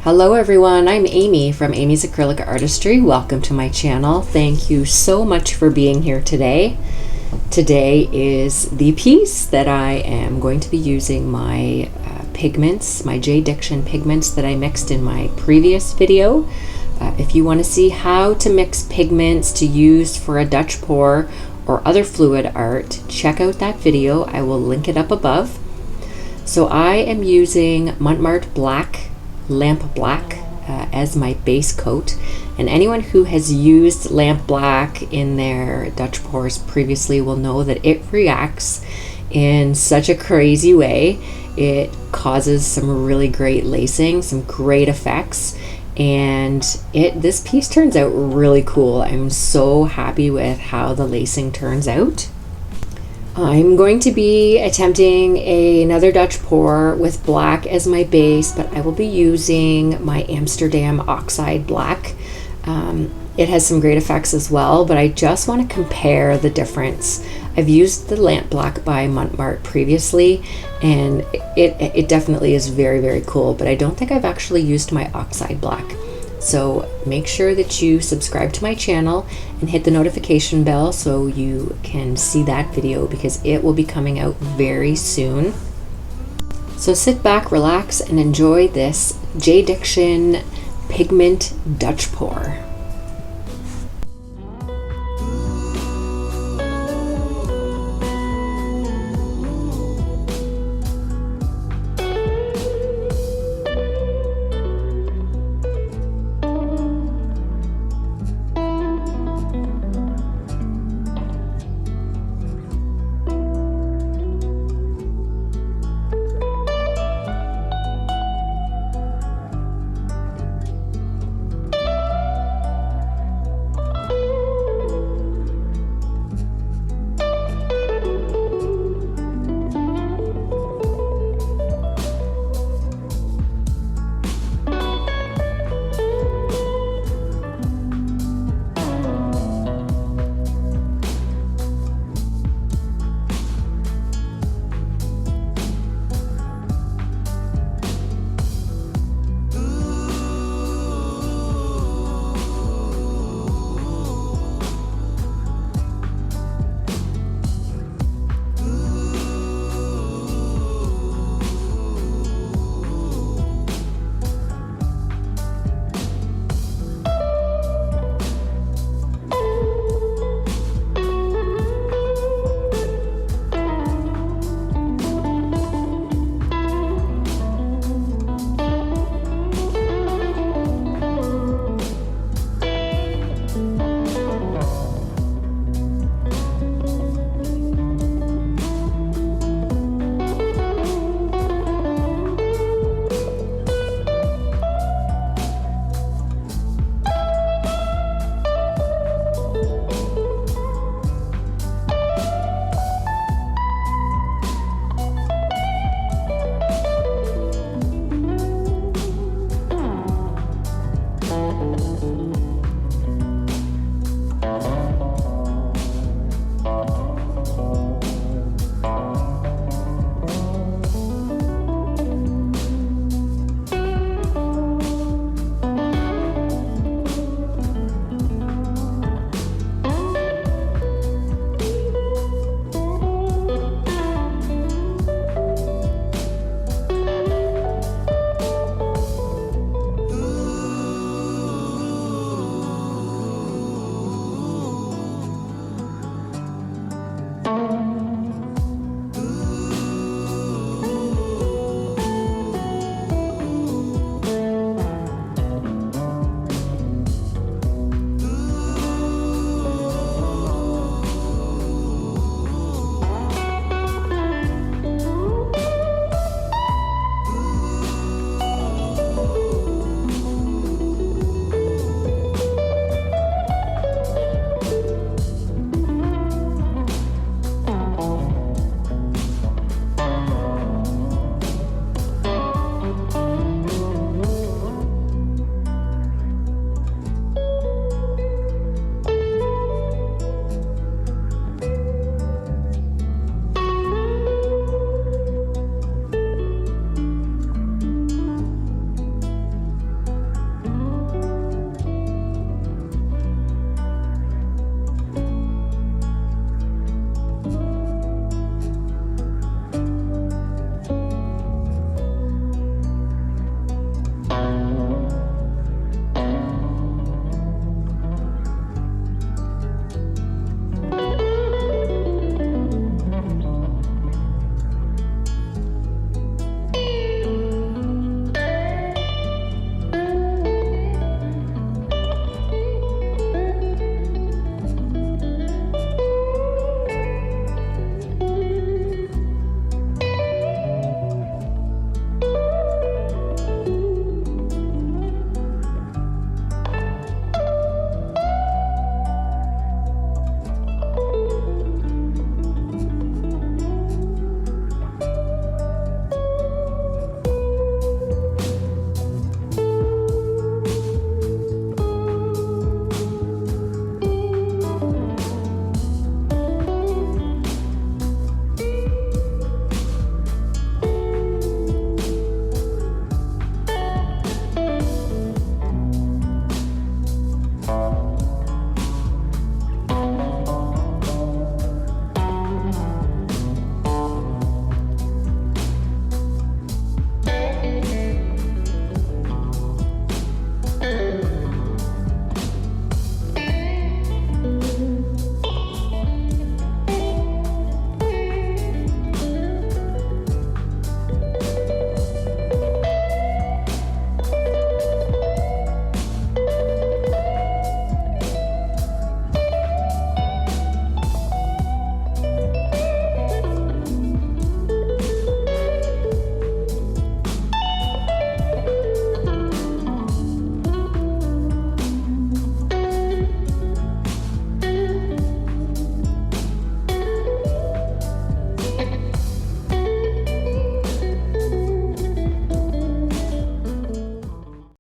Hello everyone, I'm Amy from Amy's Acrylic Artistry. Welcome to my channel. Thank you so much for being here today. Today is the piece that I am going to be using my pigments, my JDiction pigments that I mixed in my previous video. If you want to see how to mix pigments to use for a Dutch pour or other fluid art, check out that video. I will link it up above. So I am using Mont Marte Black, Lamp Black as my base coat, and anyone who has used Lamp Black in their Dutch pours previously will know that it reacts in such a crazy way. It causes some really great lacing, some great effects, and this piece turns out really cool. I'm so happy with how the lacing turns out. I'm going to be attempting another Dutch pour with black as my base, but I will be using my Amsterdam Oxide Black. It has some great effects as well, but I just want to compare the difference. I've used the Lamp Black by Mont Marte previously, and it definitely is very, very cool, but I don't think I've actually used my Oxide Black. So make sure that you subscribe to my channel and hit the notification bell so you can see that video, because it will be coming out very soon. So sit back, relax, and enjoy this JDiction pigment Dutch pour.